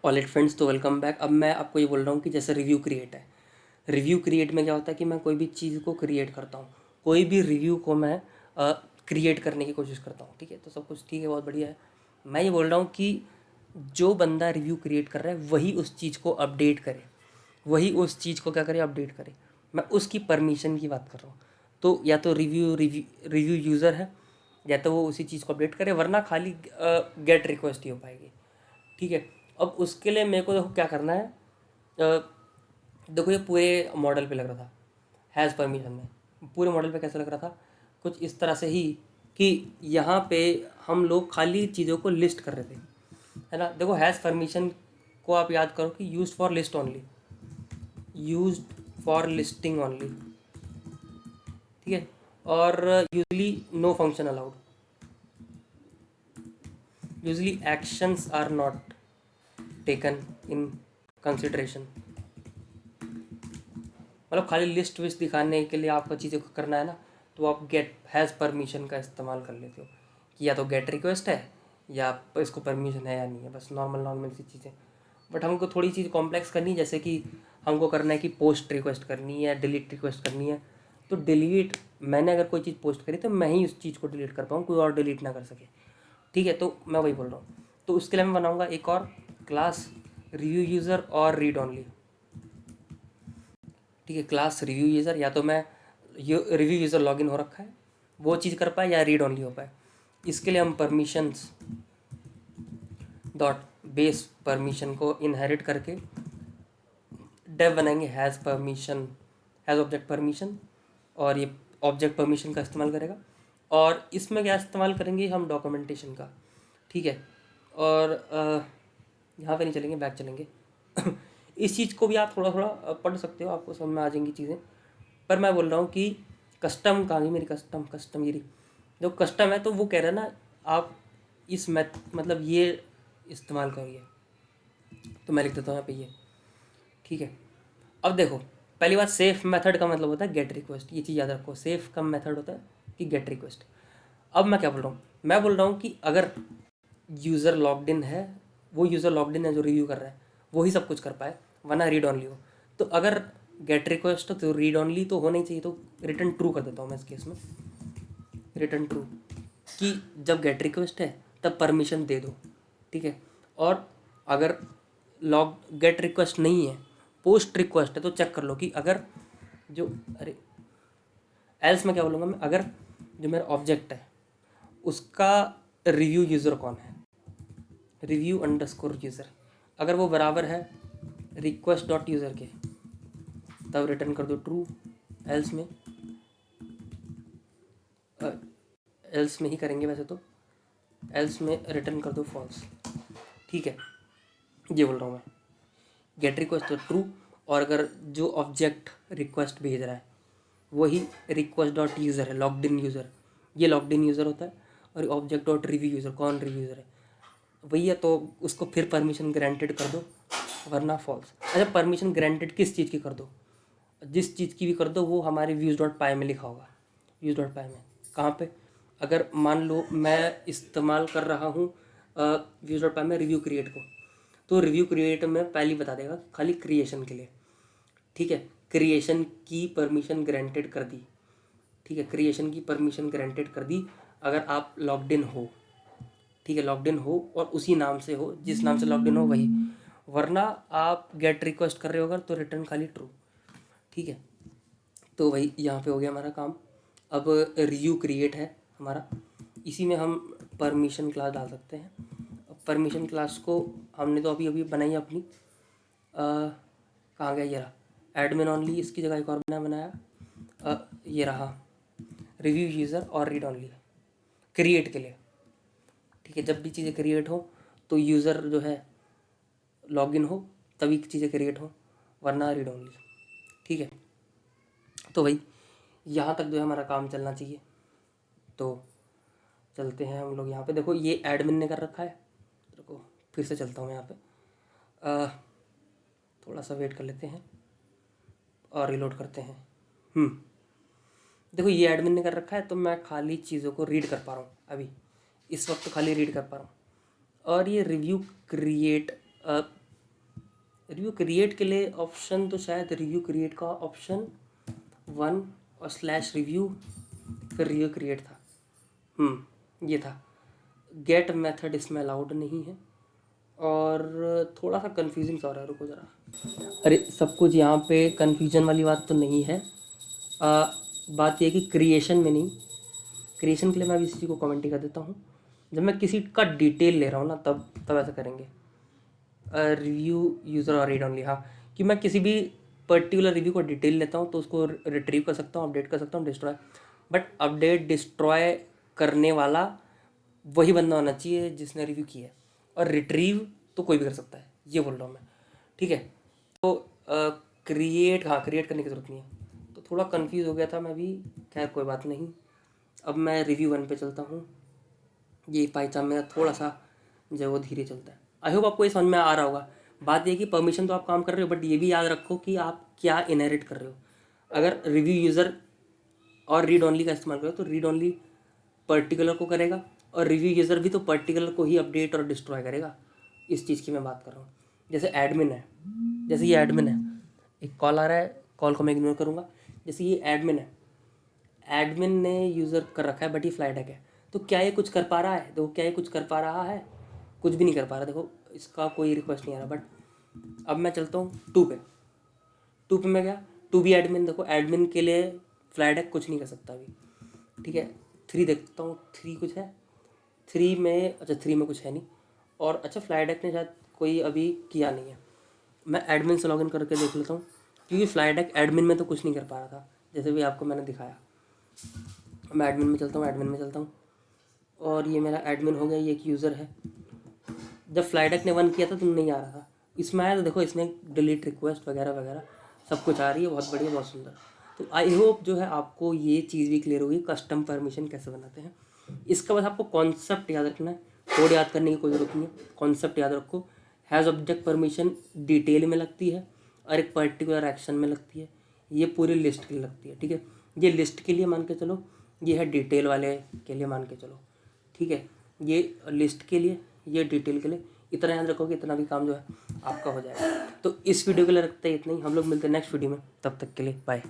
All friends, तो welcome back. अब मैं आपको ये बोल रहा हूँ कि जैसे रिव्यू क्रिएट है। रिव्यू क्रिएट में क्या होता है कि मैं कोई भी चीज़ को क्रिएट करता हूँ, कोई भी रिव्यू को मैं क्रिएट करने की कोशिश करता हूँ। ठीक है, तो सब कुछ ठीक है, बहुत बढ़िया है। मैं ये बोल रहा हूँ कि जो बंदा रिव्यू क्रिएट कर रहा है वही उस चीज़ को अपडेट करे, वही उस चीज़ को क्या करे, अपडेट करे। मैं उसकी परमिशन की बात कर रहा हूँ। तो या तो रिव्यू रिव्यू रिव्यू यूज़र है, या तो वो उसी चीज़ को अपडेट करे, वरना खाली गेट रिक्वेस्ट ही हो पाएगी। ठीक है, अब उसके लिए मेरे को देखो क्या करना है। देखो ये पूरे मॉडल पे लग रहा था, हैज़ परमिशन में। पूरे मॉडल पे कैसे लग रहा था, कुछ इस तरह से ही कि यहाँ पे हम लोग खाली चीज़ों को लिस्ट कर रहे थे, है ना। देखो हैज़ परमिशन को आप याद करो कि use for list only, use for listing only. ठीक है, और usually no function allowed, usually actions are not taken in consideration. मतलब खाली लिस्ट विस्ट दिखाने के लिए आपको चीज़ों को करना है ना, तो आप गेट हैज़ परमिशन का इस्तेमाल कर लेते हो कि या तो गेट रिक्वेस्ट है या इसको परमिशन है या नहीं है, बस नॉर्मल नॉर्मल सी चीज़ें। बट हमको थोड़ी चीज़ कॉम्प्लेक्स करनी है, जैसे कि हमको करना है कि पोस्ट रिक्वेस्ट करनी है, डिलीट रिक्वेस्ट करनी है। तो डिलीट, मैंने अगर कोई चीज़ पोस्ट करी तो मैं ही उस चीज़ को डिलीट कर पाऊँ, कोई और डिलीट ना कर सके। ठीक है, तो मैं वही बोल रहा हूँ। तो उसके लिए मैं बनाऊँगा एक और क्लास, रिव्यू यूज़र और रीड ओनली। ठीक है, क्लास रिव्यू यूज़र, या तो मैं रिव्यू यूज़र लॉगिन हो रखा है वो चीज़ कर पाए, या रीड ओनली हो पाए। इसके लिए हम परमिशंस डॉट बेस परमिशन को इनहेरिट करके डेव बनाएंगे has permission, has object permission, और ये ऑब्जेक्ट परमिशन का इस्तेमाल करेगा। और इसमें क्या इस्तेमाल करेंगे हम, डॉक्यूमेंटेशन का। ठीक है, और यहाँ पे नहीं चलेंगे, बैक चलेंगे। इस चीज़ को भी आप थोड़ा थोड़ा पढ़ सकते हो, आपको समझ में आ जाएंगी चीज़ें। पर मैं बोल रहा हूँ कि कस्टम कहाँ गई मेरी, कस्टमगिरी। जो कस्टम है तो वो कह रहा है ना, आप इस मतलब ये इस्तेमाल करिए। तो मैं लिख देता हूँ यहाँ पे ये। ठीक है, अब देखो, पहली बात, सेफ मेथड का मतलब होता है गेट रिक्वेस्ट। ये चीज़ याद रखो, सेफ का मेथड होता है कि गेट रिक्वेस्ट। अब मैं क्या बोल रहा हूँ, मैं बोल रहा हूँ कि अगर यूज़र लॉग्ड इन है, वो यूज़र लॉग्ड इन है जो रिव्यू कर रहा है, वही सब कुछ कर पाए, वरना रीड ऑनली हो। तो अगर गेट रिक्वेस्ट हो तो रीड ऑनली तो होना ही चाहिए, तो रिटर्न ट्रू कर देता हूँ मैं इस केस में, रिटर्न ट्रू, कि जब गेट रिक्वेस्ट है तब परमिशन दे दो। ठीक है, और अगर लॉग गेट रिक्वेस्ट नहीं है, पोस्ट रिक्वेस्ट है, तो चेक कर लो कि अगर जो, अरे एल्स में क्या बोलूँगा मैं, अगर जो मेरा ऑब्जेक्ट है उसका रिव्यू यूज़र कौन है, रिव्यू अंडरस्कोर यूज़र, अगर वो बराबर है रिक्वेस्ट डॉट यूज़र के, तब रिटर्न कर दो ट्रू। एल्स में एल्स में ही करेंगे वैसे तो, एल्स में रिटर्न कर दो फॉल्स। ठीक है, ये बोल रहा हूँ मैं, गेट रिक्वेस्ट तो ट्रू, और अगर जो ऑब्जेक्ट रिक्वेस्ट भेज रहा है वही रिक्वेस्ट डॉट यूज़र है, लॉग्ड इन यूज़र, ये लॉग्ड इन यूज़र होता है। और ऑब्जेक्ट डॉट रिव्यू यूज़र, कौन रिव्यू यूज़र है, वही है, तो उसको फिर परमिशन ग्रांटेड कर दो, वरना फॉल्स। अच्छा, परमिशन ग्रांटेड किस चीज़ की कर दो, जिस चीज़ की भी कर दो वो हमारे व्यूज़ डॉट पाई में लिखा होगा। व्यूज़ डॉट पाई में कहाँ पे, अगर मान लो मैं इस्तेमाल कर रहा हूँ व्यूज़ डॉट पाई में रिव्यू क्रिएट को, तो रिव्यू क्रिएट में पहले बता देगा खाली क्रिएशन के लिए। ठीक है, क्रिएशन की परमिशन ग्रांटेड कर दी। ठीक है, क्रिएशन की परमिशन ग्रांटेड कर दी अगर आप लॉग्ड इन हो। ठीक है, लॉग्ड इन हो और उसी नाम से हो, जिस नाम से लॉग्ड इन हो वही, वरना आप गेट रिक्वेस्ट कर रहे हो अगर, तो रिटर्न खाली ट्रू। ठीक है, तो वही यहाँ पे हो गया हमारा काम। अब रिव्यू क्रिएट है हमारा, इसी में हम परमिशन क्लास डाल सकते हैं। परमिशन क्लास को हमने तो अभी अभी बनाई अपनी, कहाँ गया, ये रहा एडमिन ओनली, इसकी जगह एक और बनाया ये रहा रिव्यू यूज़र और रीड ओनली, क्रिएट के लिए। ठीक है, जब भी चीज़ें क्रिएट हो तो यूज़र जो है लॉगिन हो तभी चीज़ें क्रिएट हो, वरना रीड ओनली। ठीक है, तो भाई यहाँ तक जो है हमारा काम चलना चाहिए। तो चलते हैं हम लोग यहाँ पे, देखो ये एडमिन ने कर रखा है, देखो फिर से चलता हूँ यहाँ पे, थोड़ा सा वेट कर लेते हैं और रिलोड करते हैं। देखो ये एडमिन ने कर रखा है, तो मैं खाली चीज़ों को रीड कर पा रहा हूँ अभी, इस वक्त तो खाली रीड कर पा रहा हूँ। और ये रिव्यू क्रिएट रिव्यू क्रिएट के लिए ऑप्शन तो शायद रिव्यू क्रिएट का ऑप्शन 1 और स्लैश रिव्यू फिर रिव्यू क्रिएट था। ये था। गेट मेथड इसमें अलाउड नहीं है और थोड़ा सा कन्फ्यूजिंग सा हो रहा है, रुको ज़रा। अरे सब कुछ यहाँ पे कन्फ्यूजन वाली बात तो नहीं है। बात ये है कि क्रिएशन में नहीं, क्रिएशन के लिए मैं अभी इस चीज़ को कमेंट ही कर देता हूँ। जब मैं किसी का डिटेल ले रहा हूँ ना तब ऐसा करेंगे रिव्यू यूज़र और रीड ओनली। हाँ, कि मैं किसी भी पर्टिकुलर रिव्यू को डिटेल लेता हूँ तो उसको रिट्रीव कर सकता हूँ, अपडेट कर सकता हूँ, डिस्ट्रॉय। बट अपडेट डिस्ट्रॉय करने वाला वही बंदा होना चाहिए जिसने रिव्यू किया है, और रिट्रीव तो कोई भी कर सकता है, ये बोल रहा हूँ मैं। ठीक है, तो क्रिएट, हाँ क्रिएट करने की ज़रूरत नहीं है। तो थोड़ा कंफ्यूज हो गया था मैं भी, खैर कोई बात नहीं। अब मैं रिव्यू 1 पे चलता हूँ। ये पाइथन मेरा थोड़ा सा जो है वो धीरे चलता है। आई होप आपको ये समझ में आ रहा होगा। बात ये कि परमिशन तो आप काम कर रहे हो, बट ये भी याद रखो कि आप क्या इनहेरिट कर रहे हो। अगर रिव्यू यूज़र और रीड ओनली का इस्तेमाल करो तो रीड ओनली पर्टिकुलर को करेगा, और रिव्यू यूज़र भी तो पर्टिकुलर को ही अपडेट और डिस्ट्रॉय करेगा। इस चीज़ की मैं बात कर रहा हूँ। जैसे एडमिन है, जैसे ये एडमिन है, एक कॉल आ रहा है, कॉल को मैं इग्नोर करूँगा। जैसे ये एडमिन है, एडमिन ने यूज़र कर रखा है बट ये फ्लाइट है, तो क्या ये कुछ कर पा रहा है? देखो, क्या ये कुछ कर पा रहा है? कुछ भी नहीं कर पा रहा। देखो, इसका कोई रिक्वेस्ट नहीं आ रहा। बट अब मैं चलता हूँ 2 पे। 2 पे मैं गया, 2 भी एडमिन। देखो, एडमिन के लिए फ्लाइट है, कुछ नहीं कर सकता अभी। ठीक है, 3 देखता हूँ, 3 कुछ है 3 में। अच्छा, 3 में कुछ है नहीं। और अच्छा, फ्लाई डेक ने शायद कोई अभी किया नहीं है। मैं एडमिन से लॉगिन करके देख लेता हूँ, क्योंकि फ्लाई डेक एडमिन में तो कुछ नहीं कर पा रहा था, जैसे भी आपको मैंने दिखाया। मैं एडमिन में चलता हूँ, एडमिन में चलता हूँ, और ये मेरा एडमिन हो गया। ये एक यूज़र है। जब फ्लाई डेक ने 1 किया था तो नहीं आ रहा था, इसमें आया तो देखो, इसने डिलीट रिक्वेस्ट वगैरह वगैरह सब कुछ आ रही है। बहुत बढ़िया, बहुत सुंदर। तो आई होप जो है आपको ये चीज़ भी क्लियर होगी, कस्टम परमिशन कैसे बनाते हैं। इसका बस आपको कॉन्सेप्ट याद रखना है, कोड याद करने की कोई ज़रूरत नहीं है। कॉन्सेप्ट याद रखो, हैज़ ऑब्जेक्ट परमिशन डिटेल में लगती है और एक पर्टिकुलर एक्शन में लगती है। ये पूरी लिस्ट के लिए लगती है। ठीक है, ये लिस्ट के लिए मान के चलो, ये है डिटेल वाले के लिए मान के चलो। ठीक है, ये लिस्ट के लिए, ये डिटेल के लिए। इतना याद रखो कि इतना भी काम जो है आपका हो जाएगा। तो इस वीडियो के लिए रखते हैं इतना ही। हम लोग मिलते हैं नेक्स्ट वीडियो में, तब तक के लिए बाय।